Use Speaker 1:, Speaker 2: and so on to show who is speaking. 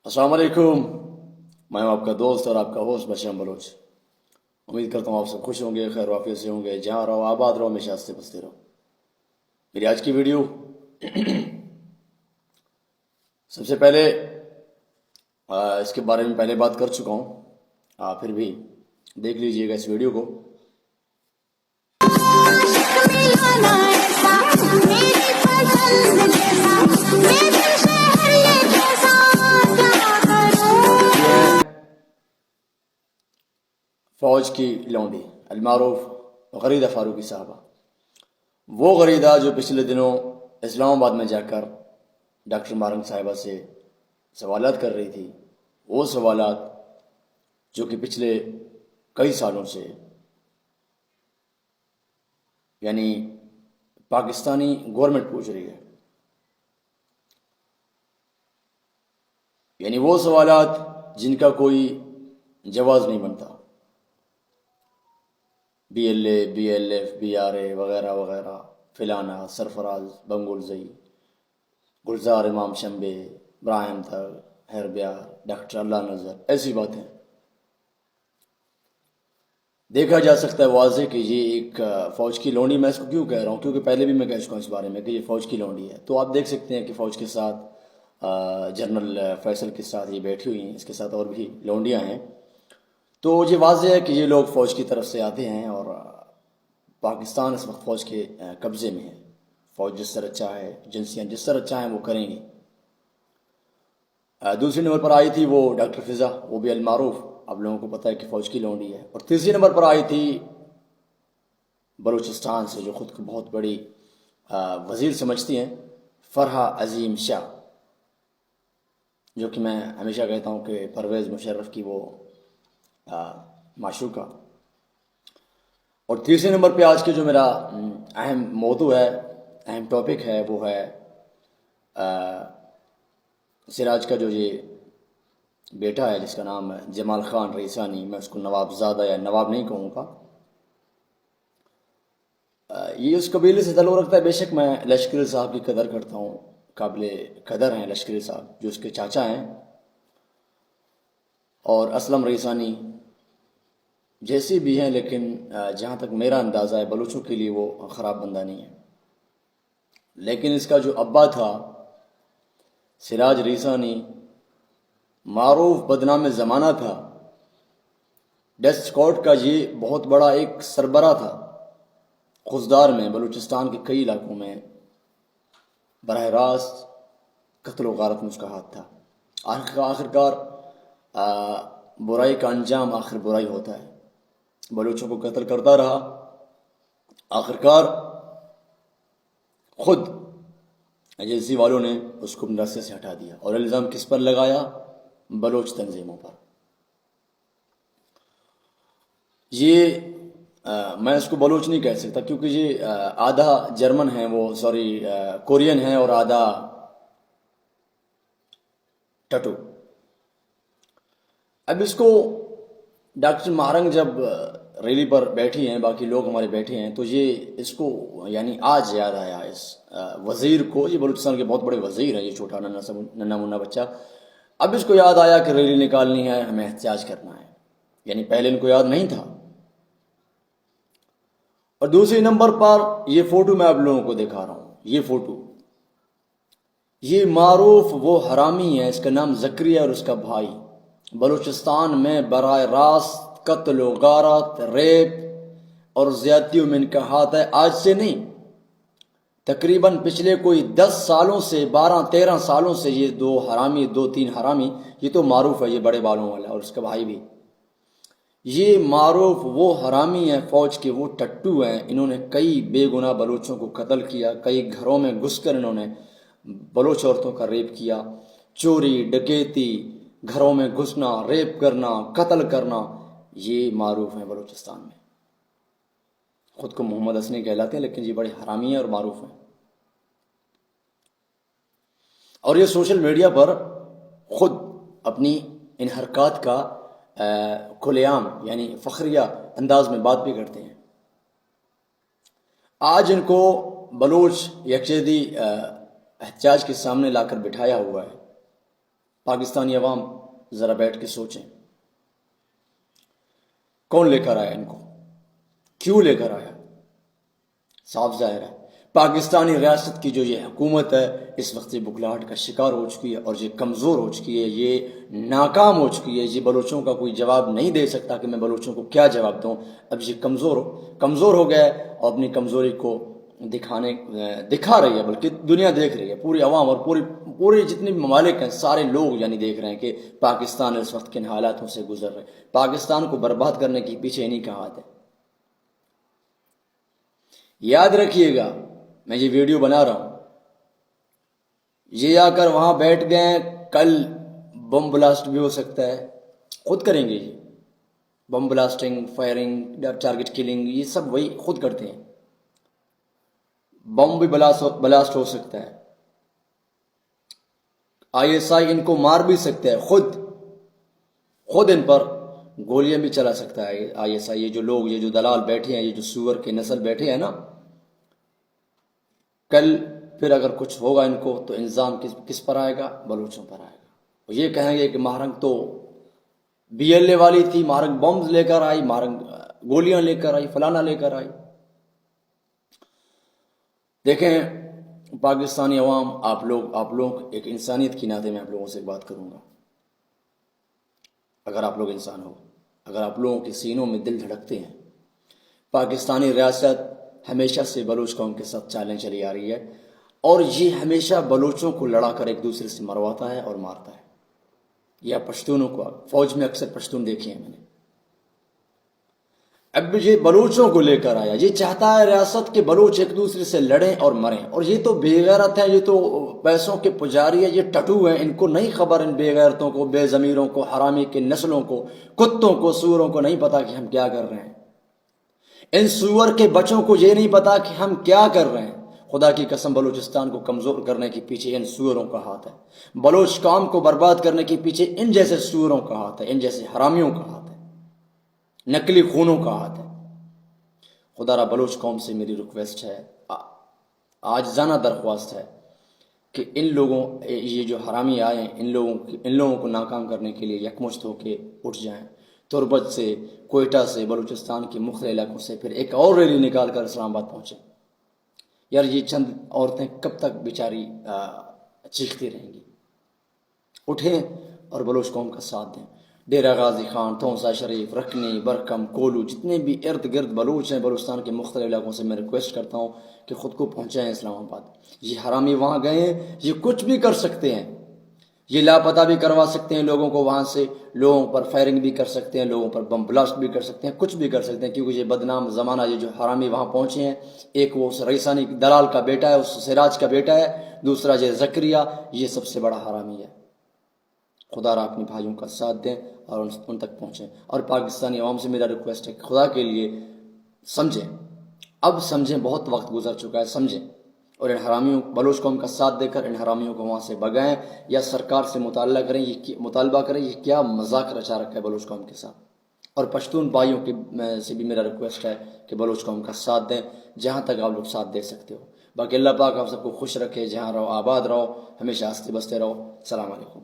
Speaker 1: السلام علیکم. میں ہوں آپ کا دوست اور آپ کا ہوسٹ بشام بلوچ. امید کرتا ہوں آپ سب خوش ہوں گے، خیر وافیت سے ہوں گے، جہاں رہو آباد رہو، ہمیشہ ہنستے بستے رہو. میری آج کی ویڈیو سب سے پہلے اس کے بارے میں پہلے بات کر چکا ہوں، پھر بھی دیکھ لیجئے گا اس ویڈیو کو. فوج کی لونڈی المعروف غریدہ فاروقی صاحبہ، وہ غریدہ جو پچھلے دنوں اسلام آباد میں جا کر ڈاکٹر مارنگ صاحبہ سے سوالات کر رہی تھی. وہ سوالات جو کہ پچھلے کئی سالوں سے یعنی پاکستانی گورنمنٹ پوچھ رہی ہے، یعنی وہ سوالات جن کا کوئی جواز نہیں بنتا. B L A, B L F, B R A وغیرہ وغیرہ، فلانا، سرفراز بنگلزئی، گلزار امام شمبے، ابراہیم تھر، ہربیار، ڈاکٹر اللہ نظر، ایسی باتیں. دیکھا جا سکتا ہے واضح کہ یہ ایک فوج کی لونڈی. میں اس کو کیوں کہہ رہا ہوں؟ کیونکہ پہلے بھی میں کہہ چکا ہوں اس بارے میں کہ یہ فوج کی لونڈی ہے. تو آپ دیکھ سکتے ہیں کہ فوج کے ساتھ جنرل فیصل کے ساتھ یہ بیٹھی ہوئی ہیں، اس کے ساتھ اور بھی لونڈیاں ہیں. تو یہ واضح ہے کہ یہ لوگ فوج کی طرف سے آتے ہیں اور پاکستان اس وقت فوج کے قبضے میں ہے. فوج جس طرح چاہے، ایجنسیاں جس طرح چاہیں وہ کریں گی. دوسرے نمبر پر آئی تھی وہ ڈاکٹر فضا، وہ بھی المعروف، آپ لوگوں کو پتہ ہے کہ فوج کی لونڈی ہے. اور تیسری نمبر پر آئی تھی بلوچستان سے، جو خود کو بہت بڑی وزیر سمجھتی ہیں، فرحہ عظیم شاہ، جو کہ میں ہمیشہ کہتا ہوں کہ پرویز مشرف کی وہ معشوقہ. اور تیسرے نمبر پہ آج کے جو میرا اہم موضوع ہے، اہم ٹاپک ہے، وہ ہے سراج کا جو یہ بیٹا ہے جس کا نام ہے جمال خان رئیسانی. میں اس کو نواب زادہ یا نواب نہیں کہوں گا. یہ اس قبیلے سے تعلق رکھتا ہے. بے شک میں لشکری صاحب کی قدر کرتا ہوں، قابل قدر ہیں لشکری صاحب جو اس کے چاچا ہیں. اور اسلم رئیسانی جیسے بھی ہیں، لیکن جہاں تک میرا اندازہ ہے بلوچوں کے لیے وہ خراب بندہ نہیں ہے. لیکن اس کا جو ابا تھا سراج رئیسانی، معروف بدنام زمانہ تھا. ڈیتھ اسکواڈ کا یہ بہت بڑا ایک سربراہ تھا. خوزدار میں، بلوچستان کے کئی علاقوں میں براہ راست قتل و غارت میں اس کا ہاتھ تھا. آخرکار برائی کا انجام آخر برائی ہوتا ہے. بلوچوں کو قتل کرتا رہا، آخرکار خود ایجنسی والوں نے اس کو اپنے راستے سے ہٹا دیا. اور الزام کس پر لگایا؟ بلوچ تنظیموں پر. یہ میں اس کو بلوچ نہیں کہہ سکتا کیونکہ یہ آدھا جرمن ہیں، وہ کورین ہیں، اور آدھا ٹٹو. اب اس کو ڈاکٹر مہارنگ جب ریلی پر بیٹھی ہیں، باقی لوگ ہمارے بیٹھے ہیں، تو یہ اس کو یعنی آج یاد آیا اس وزیر کو. یہ بلوچستان کے بہت بڑے وزیر ہیں، یہ چھوٹا ننا منا بچہ. اب اس کو یاد آیا کہ ریلی نکالنی ہے، ہمیں احتجاج کرنا ہے. یعنی پہلے ان کو یاد نہیں تھا. اور دوسرے نمبر پر یہ فوٹو میں آپ لوگوں کو دکھا رہا ہوں. یہ فوٹو، یہ معروف وہ حرامی ہے، اس کا نام زکریا اور اس کا بھائی بلوچستان میں براہ راست قتل و غارت، ریپ اور زیادتیوں میں ان کا ہاتھ ہے. آج سے نہیں، تقریباً پچھلے کوئی 10 سالوں سے، 12-13 سالوں سے یہ دو حرامی، 2-3 حرامی، یہ تو معروف ہے، یہ بڑے بالوں والا اور اس کا بھائی بھی. یہ معروف وہ حرامی ہیں، فوج کے وہ ٹٹو ہیں. انہوں نے کئی بے گناہ بلوچوں کو قتل کیا. کئی گھروں میں گھس کر انہوں نے بلوچ عورتوں کا ریپ کیا. چوری، ڈکیتی، گھروں میں گھسنا، ریپ کرنا، قتل کرنا، یہ معروف ہیں بلوچستان میں. خود کو محمد حسنی کہلاتے ہیں، لیکن یہ بڑے حرامی ہیں اور معروف ہیں. اور یہ سوشل میڈیا پر خود اپنی ان حرکات کا کھلے عام یعنی فخریہ انداز میں بات بھی کرتے ہیں. آج ان کو بلوچ یکجہتی احتجاج کے سامنے لا کر بٹھایا ہوا ہے. پاکستانی عوام ذرا بیٹھ کے سوچیں، کون لے کر آیا ان کو، کیوں لے کر آیا؟ صاف ظاہر ہے پاکستانی ریاست کی جو یہ حکومت ہے اس وقت یہ بکھلاہٹ کا شکار ہو چکی ہے اور یہ کمزور ہو چکی ہے، یہ ناکام ہو چکی ہے۔ یہ بلوچوں کا کوئی جواب نہیں دے سکتا کہ میں بلوچوں کو کیا جواب دوں۔ اب یہ کمزور ہو گیا ہے اور اپنی کمزوری کو دکھا رہی ہے، بلکہ دنیا دیکھ رہی ہے، پوری عوام اور پورے جتنے بھی ممالک ہیں سارے لوگ یعنی دیکھ رہے ہیں کہ پاکستان اس وقت کن حالاتوں سے گزر رہے ہیں۔ پاکستان کو برباد کرنے کے پیچھے انہی کا ہاتھ ہے۔ یاد رکھیے گا میں یہ ویڈیو بنا رہا ہوں، یہ آ کر وہاں بیٹھ گئے، کل بم بلاسٹ بھی ہو سکتا ہے، خود کریں گے یہ بم بلاسٹنگ، فائرنگ، ٹارگٹ کلنگ، یہ سب وہی خود کرتے ہیں۔ بم بھی بلاسٹ ہو سکتا ہے، ISI ان کو مار بھی سکتا ہے، خود ان پر گولیاں بھی چلا سکتا ہے ISI۔ یہ جو لوگ، یہ جو دلال بیٹھے ہیں، یہ جو سور کے نسل بیٹھے ہیں نا، کل پھر اگر کچھ ہوگا ان کو تو الزام کس پر آئے گا؟ بلوچوں پر آئے گا۔ وہ یہ کہیں گے کہ مہرنگ تو BLA والی تھی، مہرنگ بمز لے کر آئی، مہرنگ گولیاں لے کر آئی، فلانا لے کر آئی۔ دیکھیں پاکستانی عوام، آپ لوگ ایک انسانیت کی ناطے میں آپ لوگوں سے بات کروں گا، اگر آپ لوگ انسان ہو، اگر آپ لوگوں کے سینوں میں دل دھڑکتے ہیں، پاکستانی ریاست ہمیشہ سے بلوچ قوم کے ساتھ چیلنج چلی آ رہی ہے اور یہ ہمیشہ بلوچوں کو لڑا کر ایک دوسرے سے مرواتا ہے اور مارتا ہے۔ یا پشتونوں کو، فوج میں اکثر پشتون دیکھے ہیں میں نے۔ اب یہ بلوچوں کو لے کر آیا، یہ چاہتا ہے ریاست کے بلوچ ایک دوسرے سے لڑیں اور مریں، اور یہ تو بے غیرت ہے، یہ تو پیسوں کے پجاری ہے، یہ ٹٹو ہیں، ان کو نہیں خبر، ان بے غیرتوں کو، بے ضمیروں کو، حرامی کے نسلوں کو، کتوں کو، سوروں کو نہیں پتا کہ ہم کیا کر رہے ہیں۔ ان سور کے بچوں کو یہ نہیں پتا کہ ہم کیا کر رہے ہیں۔ خدا کی قسم بلوچستان کو کمزور کرنے کے پیچھے ان سوروں کا ہاتھ ہے، بلوچ قوم کو برباد کرنے کے پیچھے ان جیسے سوروں کا ہاتھ ہے، ان جیسے حرامیوں کا ہاتھ ہے، نقلی خونوں کا ہاتھ ہے۔ خدا را بلوچ قوم سے میری ریکویسٹ ہے، عاجزانہ درخواست ہے کہ ان لوگوں، یہ جو حرامی آئے ہیں، ان لوگوں کو ناکام کرنے کے لیے یکمشت ہو کے اٹھ جائیں، تربت سے، کوئٹہ سے، بلوچستان کے مختلف علاقوں سے پھر ایک اور ریلی نکال کر اسلام آباد پہنچیں۔ یار یہ چند عورتیں کب تک بیچاری چیختی رہیں گی؟ اٹھیں اور بلوچ قوم کا ساتھ دیں۔ ڈیرہ غازی خان، تونسا شریف، رکنی، برکم، کولو، جتنے بھی ارد گرد بلوچ ہیں بلوچستان کے مختلف علاقوں سے، میں ریکویسٹ کرتا ہوں کہ خود کو پہنچائیں اسلام آباد۔ یہ حرامی وہاں گئے ہیں، یہ کچھ بھی کر سکتے ہیں، یہ لاپتہ بھی کروا سکتے ہیں لوگوں کو وہاں سے، لوگوں پر فائرنگ بھی کر سکتے ہیں، لوگوں پر بم بلاسٹ بھی کر سکتے ہیں، کچھ بھی کر سکتے ہیں، کیونکہ یہ بدنام زمانہ، یہ جو حرامی وہاں پہنچے ہیں، ایک وہ رئیسانی دلال کا بیٹا ہے، اس سراج کا بیٹا ہے، دوسرا یہ زکریہ، یہ سب سے بڑا حرامی ہے۔ خدا را اپنے بھائیوں کا ساتھ دیں اور ان تک پہنچیں۔ اور پاکستانی عوام سے میرا ریکویسٹ ہے کہ خدا کے لیے سمجھیں، اب سمجھیں، بہت وقت گزر چکا ہے، سمجھیں، اور ان حرامیوں، بلوچ قوم کا ساتھ دے کر ان حرامیوں کو وہاں سے بگائیں، یا سرکار سے مطالبہ کریں یہ کیا مذاق رچا رکھا ہے بلوچ قوم کے ساتھ۔ اور پشتون بھائیوں سے بھی میرا ریکویسٹ ہے کہ بلوچ قوم کا ساتھ دیں جہاں تک آپ لوگ ساتھ دے سکتے ہو۔ باقی اللہ پاک آپ سب کو خوش رکھے، جہاں رہو آباد رہو، ہمیشہ ہنستے بستے رہو۔ السلام علیکم۔